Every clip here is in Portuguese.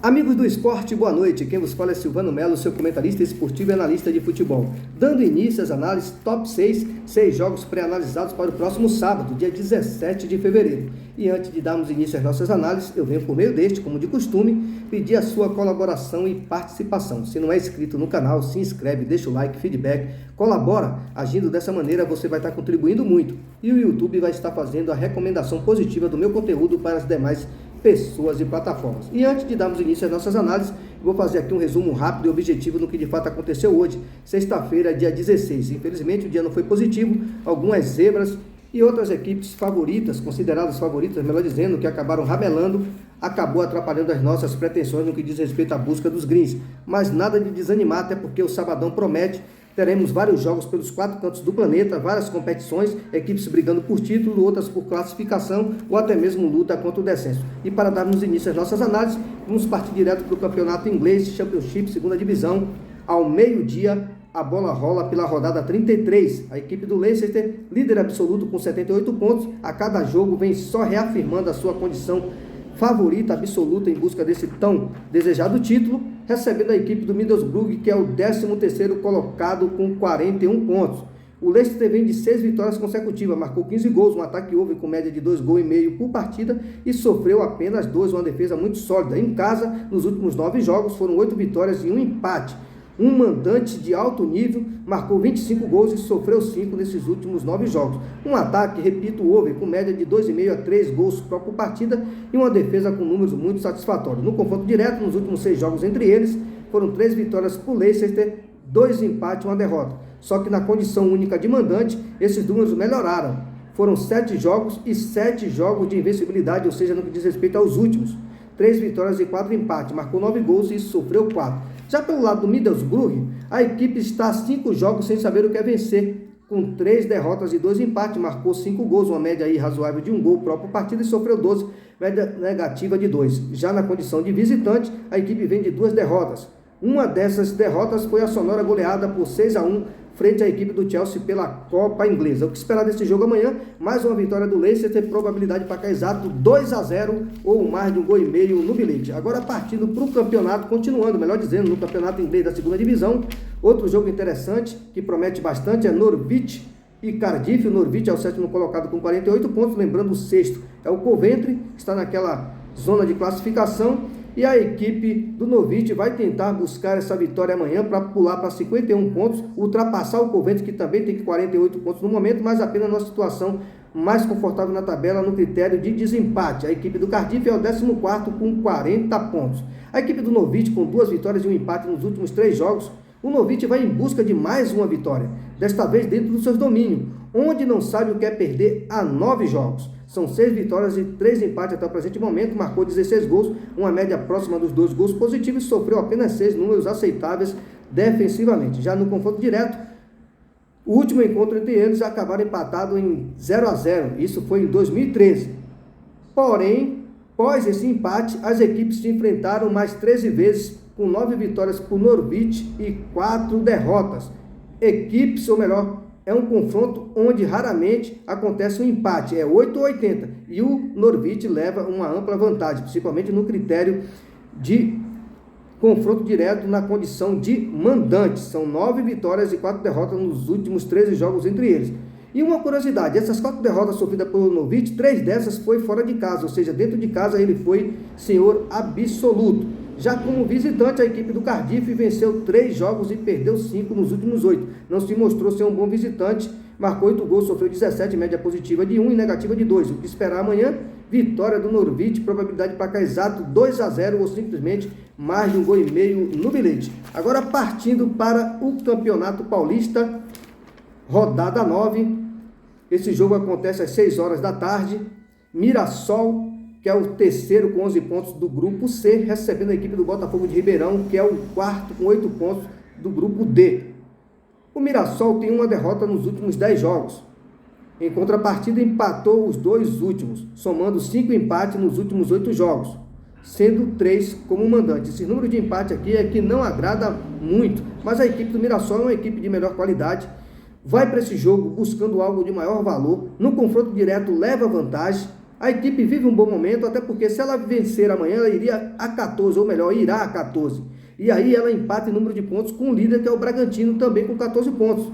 Amigos do esporte, boa noite. Quem vos fala é Silvano Melo, seu comentarista esportivo e analista de futebol. Dando início às análises top 6 jogos pré-analisados para o próximo sábado, dia 17 de fevereiro. E antes de darmos início às nossas análises, eu venho por meio deste, como de costume, pedir a sua colaboração e participação. Se não é inscrito no canal, se inscreve, deixa o like, feedback, colabora. Agindo dessa maneira, você vai estar contribuindo muito. E o YouTube vai estar fazendo a recomendação positiva do meu conteúdo para as demais pessoas e plataformas. E antes de darmos início às nossas análises, vou fazer aqui um resumo rápido e objetivo do que de fato aconteceu hoje, sexta-feira, dia 16. Infelizmente o dia não foi positivo, algumas zebras e outras equipes favoritas, consideradas favoritas, melhor dizendo, que acabaram ramelando, acabou atrapalhando as nossas pretensões no que diz respeito à busca dos greens. Mas nada de desanimar, até porque o sabadão promete. Teremos vários jogos pelos 4 cantos do planeta, várias competições, equipes brigando por título, outras por classificação ou até mesmo luta contra o descenso. E para darmos início às nossas análises, vamos partir direto para o campeonato inglês, Championship, segunda divisão. Ao meio-dia, a bola rola pela rodada 33. A equipe do Leicester, líder absoluto com 78 pontos, a cada jogo vem só reafirmando a sua condição favorita absoluta em busca desse tão desejado título, recebendo a equipe do Middlesbrough, que é o 13º colocado com 41 pontos. O Leicester vem de 6 vitórias consecutivas, marcou 15 gols, um ataque over com média de 2,5 gols por partida e sofreu apenas 2, uma defesa muito sólida. Em casa, nos últimos 9 jogos, foram 8 vitórias e 1 empate. Um mandante de alto nível marcou 25 gols e sofreu 5 nesses últimos 9 jogos. Um ataque, repito, over, com média de 2,5 a 3 gols por partida e uma defesa com números muito satisfatórios. No confronto direto, nos últimos 6 jogos entre eles, foram 3 vitórias para o Leicester, 2 empates e 1 derrota. Só que na condição única de mandante, esses números melhoraram. Foram 7 jogos e 7 jogos de invencibilidade, ou seja, no que diz respeito aos últimos. 3 vitórias e 4 empates, marcou 9 gols e sofreu 4. Já pelo lado do Middlesbrough, a equipe está a 5 jogos sem saber o que é vencer, com 3 derrotas e 2 empates, marcou 5 gols, uma média aí razoável de 1 gol próprio partida e sofreu 12, média negativa de 2. Já na condição de visitante, a equipe vem de 2 derrotas. Uma dessas derrotas foi a sonora goleada por 6-1 frente à equipe do Chelsea pela Copa Inglesa. O que esperar desse jogo amanhã? Mais uma vitória do Leicester, probabilidade para cá exato 2-0 ou mais de 1,5 gols no bilhete. Agora partindo para o campeonato, continuando, melhor dizendo, no campeonato inglês da segunda divisão, outro jogo interessante que promete bastante é Norwich e Cardiff. O Norwich é o 7º colocado com 48 pontos, lembrando o 6º é o Coventry, que está naquela zona de classificação. E a equipe do Norwich vai tentar buscar essa vitória amanhã para pular para 51 pontos, ultrapassar o Coventry, que também tem 48 pontos no momento, mas apenas numa situação mais confortável na tabela no critério de desempate. A equipe do Cardiff é o 14º com 40 pontos. A equipe do Norwich, com 2 vitórias e 1 empate nos últimos 3 jogos, o Norwich vai em busca de mais uma vitória, desta vez dentro dos seus domínios, onde não sabe o que é perder há 9 jogos. São 6 vitórias e 3 empates até o presente momento, marcou 16 gols, uma média próxima dos 2 gols positivos e sofreu apenas 6, números aceitáveis defensivamente. Já no confronto direto, o último encontro entre eles acabaram empatado em 0-0, isso foi em 2013. Porém, após esse empate, as equipes se enfrentaram mais 13 vezes, com 9 vitórias para o Norwich e 4 derrotas. Equipes, ou melhor, é um confronto onde raramente acontece um empate, é 8 ou 80, e o Norwich leva uma ampla vantagem, principalmente no critério de confronto direto na condição de mandante. São 9 vitórias e 4 derrotas nos últimos 13 jogos entre eles. E uma curiosidade, essas 4 derrotas sofridas pelo Norwich, 3 dessas foi fora de casa, ou seja, dentro de casa ele foi senhor absoluto. Já como visitante, a equipe do Cardiff venceu 3 jogos e perdeu 5 nos últimos 8. Não se mostrou ser um bom visitante, marcou 8 gols, sofreu 17, média positiva de 1 e negativa de 2. O que esperar amanhã? Vitória do Norwich, probabilidade para cá exato 2-0 ou simplesmente mais de 1,5 gols no bilhete. Agora partindo para o Campeonato Paulista, rodada 9. Esse jogo acontece às 6 horas da tarde. Mirassol, que é o 3º com 11 pontos do grupo C, recebendo a equipe do Botafogo de Ribeirão, que é o 4º com 8 pontos do grupo D. O Mirassol tem uma derrota nos últimos 10 jogos. Em contrapartida, empatou os 2 últimos, somando 5 empates nos últimos 8 jogos, sendo 3 como mandante. Esse número de empate aqui é que não agrada muito, mas a equipe do Mirassol é uma equipe de melhor qualidade, vai para esse jogo buscando algo de maior valor, no confronto direto leva vantagem, A equipe vive um bom momento, até porque se ela vencer amanhã, ela iria a 14, ou melhor, irá a 14. E aí ela empata em número de pontos com o líder, que é o Bragantino, também com 14 pontos.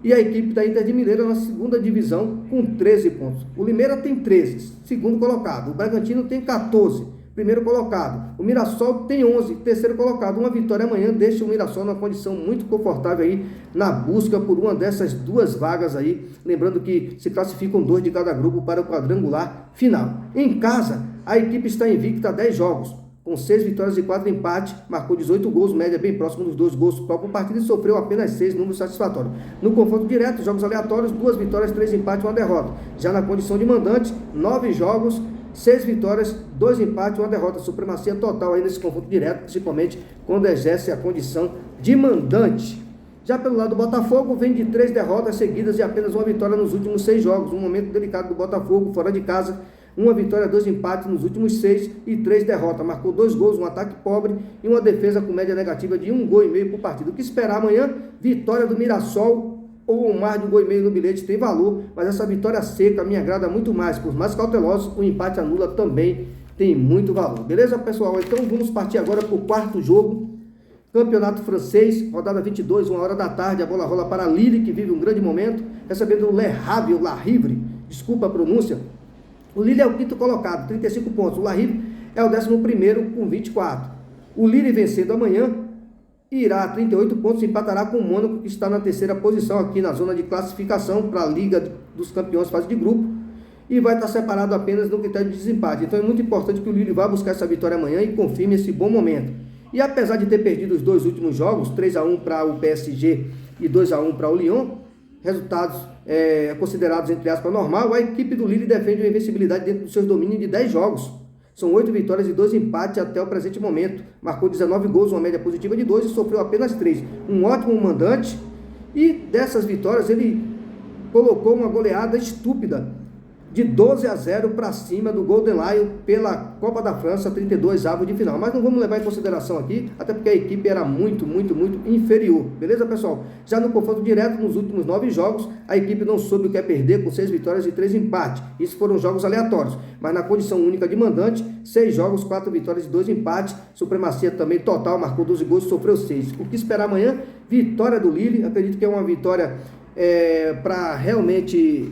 E a equipe da Inter de Limeira na segunda divisão com 13 pontos. O Limeira tem 13, segundo colocado. O Bragantino tem 14, primeiro colocado. O Mirassol tem 11, terceiro colocado. Uma vitória amanhã deixa o Mirassol numa condição muito confortável aí na busca por uma dessas duas vagas aí. Lembrando que se classificam 2 de cada grupo para o quadrangular final. Em casa, a equipe está invicta a 10 jogos. Com 6 vitórias e 4 empates, marcou 18 gols, média bem próximo dos 2 gols por partida e sofreu apenas 6, número satisfatório. No confronto direto, jogos aleatórios, 2 vitórias, 3 empates e 1 derrota. Já na condição de mandante, 9 jogos, 6 vitórias, 2 empates e 1 derrota. Supremacia total aí nesse confronto direto, principalmente quando exerce a condição de mandante. Já pelo lado do Botafogo, vem de 3 derrotas seguidas e apenas 1 vitória nos últimos 6 jogos. Um momento delicado do Botafogo, fora de casa. 1 vitória, 2 empates nos últimos 6 e 3 derrotas. Marcou 2 gols, um ataque pobre e uma defesa com média negativa de 1,5 gol por partida. O que esperar amanhã? Vitória do Mirassol ou mais de 1,5 gol no bilhete tem valor, mas essa vitória seca me agrada muito mais. Por mais cautelosos, o empate anula também tem muito valor. Beleza, pessoal? Então vamos partir agora para o quarto jogo. Campeonato francês, rodada 22, 1 hora da tarde. A bola rola para Lille, que vive um grande momento, recebendo o Le Havre, desculpa a pronúncia. O Lille é o quinto colocado, 35 pontos. O La Havre é o 11º com 24. O Lille vencendo amanhã irá a 38 pontos e empatará com o Mônaco, que está na terceira posição aqui na zona de classificação para a Liga dos Campeões, fase de grupo, e vai estar separado apenas no critério de desempate. Então é muito importante que o Lille vá buscar essa vitória amanhã e confirme esse bom momento. E apesar de ter perdido os 2 últimos jogos, 3-1 para o PSG e 2-1 para o Lyon, resultados considerados, entre aspas, normal, a equipe do Lille defende uma invencibilidade dentro dos seus domínios de 10 jogos. São 8 vitórias e 2 empates até o presente momento. Marcou 19 gols, uma média positiva de 2 e sofreu apenas 3. Um ótimo mandante, e dessas vitórias ele colocou uma goleada estúpida de 12-0 para cima do Golden Lion pela Copa da França, 32 avos de final. Mas não vamos levar em consideração aqui, até porque a equipe era muito inferior. Beleza, pessoal? Já no confronto direto, nos últimos 9 jogos, a equipe não soube o que é perder, com 6 vitórias e 3 empates. Isso foram jogos aleatórios. Mas na condição única de mandante, 6 jogos, 4 vitórias e 2 empates. Supremacia também total, marcou 12 gols e sofreu 6. O que esperar amanhã? Vitória do Lille. Acredito que é uma vitória para realmente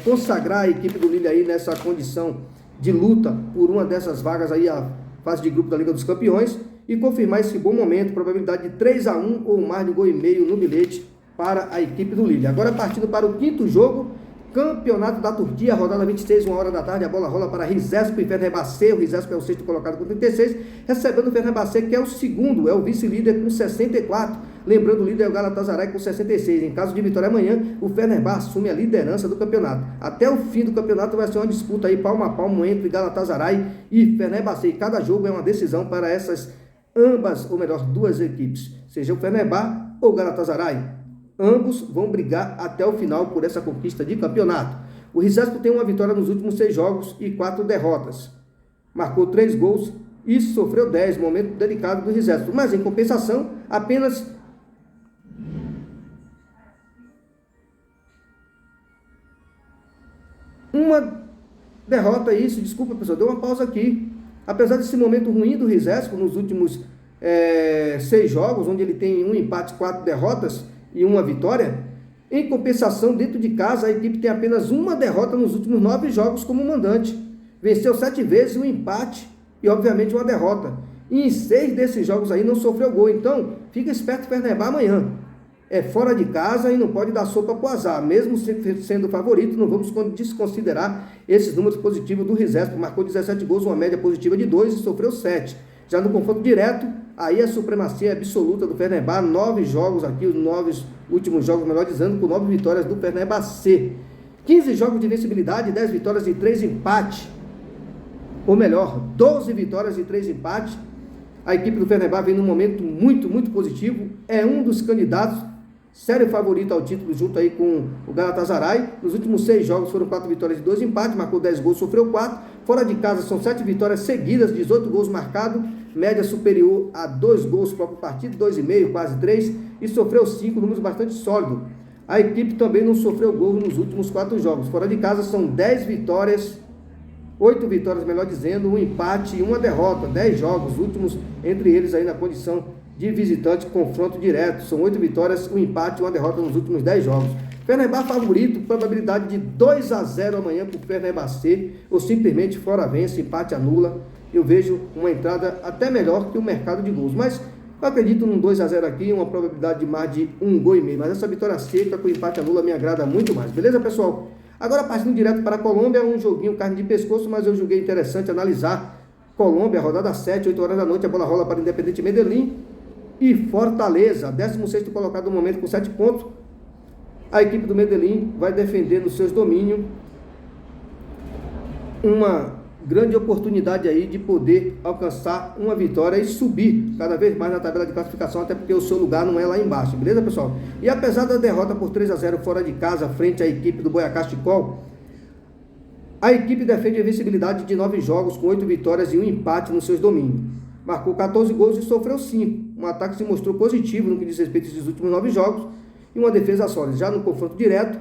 consagrar a equipe do Lille aí nessa condição de luta por uma dessas vagas aí, a fase de grupo da Liga dos Campeões, e confirmar esse bom momento, probabilidade de 3-1 ou mais de 1,5 gol no bilhete para a equipe do Lille. Agora partindo para o quinto jogo, Campeonato da Turquia, rodada 26, 1 hora da tarde, a bola rola para Rizespor e Fenerbahçe. O Rizespor é o sexto colocado com 36, recebendo o Fenerbahçe, que é o segundo, é o vice-líder com 64. Lembrando, o líder é o Galatasaray com 66. Em caso de vitória amanhã, o Fenerbahçe assume a liderança do campeonato. Até o fim do campeonato vai ser uma disputa aí, palmo a palmo, entre Galatasaray e Fenerbahçe. Cada jogo é uma decisão para essas ambas, ou melhor, duas equipes, seja o Fenerbahçe ou o Galatasaray. Ambos vão brigar até o final por essa conquista de campeonato. O Rizespor tem uma vitória nos últimos 6 jogos e 4 derrotas. Marcou 3 gols e sofreu 10, momento delicado do Rizespor. Mas em compensação, apenas uma derrota, isso, desculpa pessoal, deu uma pausa aqui. Apesar desse momento ruim do Rizespor nos últimos 6 jogos, onde ele tem 1 empate, 4 derrotas e 1 vitória, em compensação, dentro de casa, a equipe tem apenas 1 derrota nos últimos 9 jogos como mandante. Venceu 7 vezes, 1 empate e, obviamente, 1 derrota. E em 6 desses jogos aí não sofreu gol. Então, fica esperto o Fenerbahçe amanhã. É fora de casa e não pode dar sopa pro azar. Mesmo sendo favorito, não vamos desconsiderar esses números positivos do Rizespor. Marcou 17 gols, uma média positiva de 2 e sofreu 7. Já no confronto direto, aí a supremacia absoluta do Fenerbahçe, 9 jogos aqui, os 9 últimos jogos, melhor dizendo, com 9 vitórias do Fenerbahçe. 15 jogos de invencibilidade, 10 vitórias e 3 empates. Ou melhor, 12 vitórias e 3 empates. A equipe do Fenerbahçe vem num momento muito positivo. É um dos candidatos, sério favorito ao título, junto aí com o Galatasaray. Nos últimos 6 jogos foram 4 vitórias e 2 empates, marcou 10 gols, sofreu 4. Fora de casa são 7 vitórias seguidas, 18 gols marcados, média superior a 2 gols por partida, 2,5, quase 3, e sofreu 5, números bastante sólidos. A equipe também não sofreu gol nos últimos 4 jogos. Fora de casa são 10 vitórias 8 vitórias, melhor dizendo, um empate e uma derrota, 10 jogos, últimos entre eles aí na condição de visitante, confronto direto. São 8 vitórias, um empate e uma derrota nos últimos 10 jogos. Fenerbahçe favorito, probabilidade de 2-0 amanhã para o Fenerbahçe, ou simplesmente fora vence, empate anula. Eu vejo uma entrada até melhor que o mercado de gols, mas eu acredito num 2-0 aqui, uma probabilidade de mais de 1,5 gol. Mas essa vitória seca com empate anula me agrada muito mais, beleza, pessoal? Agora partindo direto para a Colômbia, um joguinho carne de pescoço, mas eu julguei interessante analisar. Colômbia, rodada 7, 8 horas da noite, a bola rola para Independiente Medellín e Fortaleza, 16º colocado no momento com 7 pontos. A equipe do Medellín vai defender nos seus domínios uma grande oportunidade aí de poder alcançar uma vitória e subir cada vez mais na tabela de classificação, até porque o seu lugar não é lá embaixo, beleza, pessoal? E apesar da derrota por 3-0 fora de casa frente à equipe do Boyacá Chicó, a equipe defende a invencibilidade de 9 jogos com 8 vitórias e um empate nos seus domínios. Marcou 14 gols e sofreu 5. Um ataque se mostrou positivo no que diz respeito aos últimos 9 jogos e uma defesa sólida. Já no confronto direto,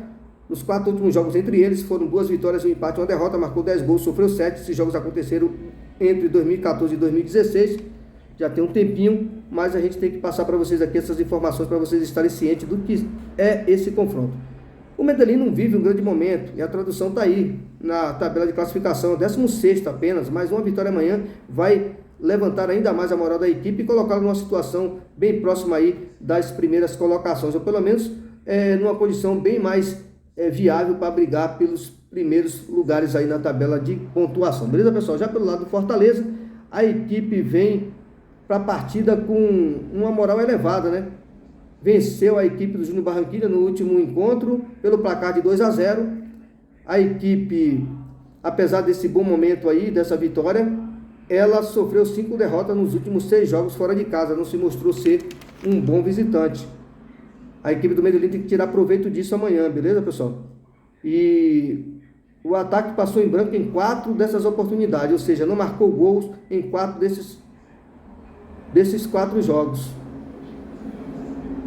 nos 4 últimos jogos entre eles, foram 2 vitórias, um empate e uma derrota, marcou 10 gols, sofreu 7. Esses jogos aconteceram entre 2014 e 2016, já tem um tempinho, mas a gente tem que passar para vocês aqui essas informações para vocês estarem cientes do que é esse confronto. O Medellín não vive um grande momento, e a tradução está aí, na tabela de classificação, 16º apenas, mas uma vitória amanhã vai levantar ainda mais a moral da equipe e colocá-la numa situação bem próxima aí das primeiras colocações, ou pelo menos numa condição bem mais viável para brigar pelos primeiros lugares aí na tabela de pontuação, beleza, pessoal? Já pelo lado do Fortaleza, a equipe vem para a partida com uma moral elevada, né? Venceu a equipe do Júnior Barranquilla no último encontro pelo placar de 2-0. A equipe, apesar desse bom momento aí, dessa vitória, ela sofreu 5 derrotas nos últimos 6 jogos fora de casa, não se mostrou ser um bom visitante. A equipe do Medellín tem que tirar proveito disso amanhã, beleza, pessoal? E o ataque passou em branco em 4 dessas oportunidades, ou seja, não marcou gols em 4 desses 4 jogos.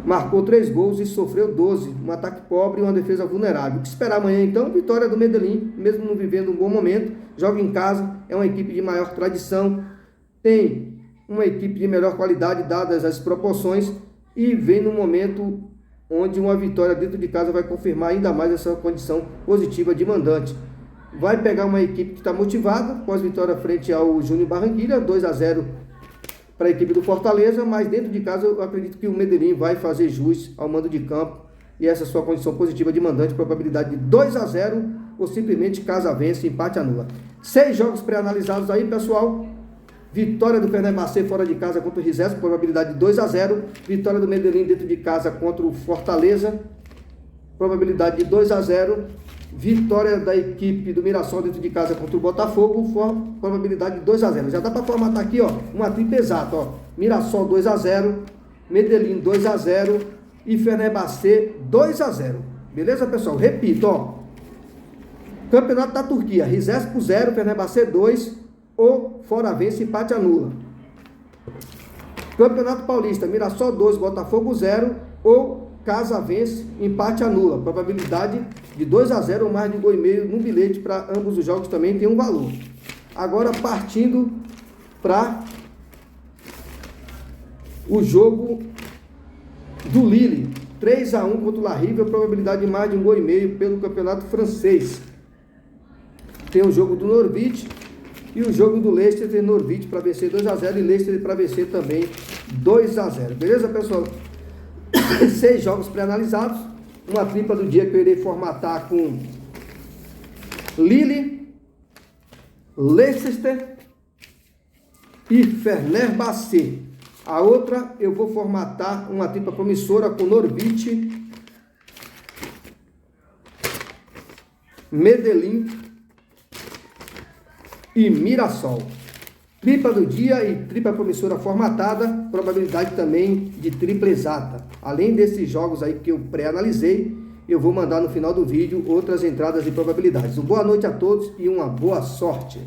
Marcou 3 gols e sofreu 12, um ataque pobre e uma defesa vulnerável. O que esperar amanhã, então? Vitória do Medellín, mesmo não vivendo um bom momento, joga em casa, é uma equipe de maior tradição, tem uma equipe de melhor qualidade dadas as proporções e vem num momento onde uma vitória dentro de casa vai confirmar ainda mais essa condição positiva de mandante. Vai pegar uma equipe que está motivada, pós-vitória frente ao Júnior Barranquilla, 2-0 para a equipe do Fortaleza, mas dentro de casa eu acredito que o Medellín vai fazer jus ao mando de campo e essa sua condição positiva de mandante, probabilidade de 2-0 ou simplesmente casa vence, empate anula. 6 jogos pré-analisados aí, pessoal. Vitória do Fenerbahçe fora de casa contra o Rizes, probabilidade de 2-0. Vitória do Medellín dentro de casa contra o Fortaleza, probabilidade de 2-0. Vitória da equipe do Mirassol dentro de casa contra o Botafogo, probabilidade de 2-0. Já dá para formatar aqui, ó, uma tripa exata, ó. Mirassol 2-0, Medellín 2-0 e Fenerbahçe 2-0. Beleza, pessoal? Repito, ó. Campeonato da Turquia, Rizes por 0, Fenerbahçe 2 ou fora vence, empate anula. Campeonato Paulista, Mirassol 2, Botafogo 0 ou casa vence, empate anula. Probabilidade de 2-0 ou mais de 1,5 gols no bilhete para ambos os jogos também tem um valor. Agora partindo para o jogo do Lille, 3-1 contra o La Rive, probabilidade de mais de 1,5 gols pelo campeonato francês. Tem o jogo do Norwich e o jogo do Leicester, tem Norwich para vencer 2-0 e Leicester para vencer também 2-0. Beleza, pessoal? 6 jogos pré-analisados. Uma tripla do dia que eu irei formatar com Lille, Leicester e Fenerbahçe. A outra eu vou formatar uma tripla promissora com Norwich, Medellín e Mirassol. Tripla do dia e tripla promissora formatada, probabilidade também de tripla exata. Além desses jogos aí que eu pré-analisei, eu vou mandar no final do vídeo outras entradas e probabilidades. Boa noite a todos e uma boa sorte.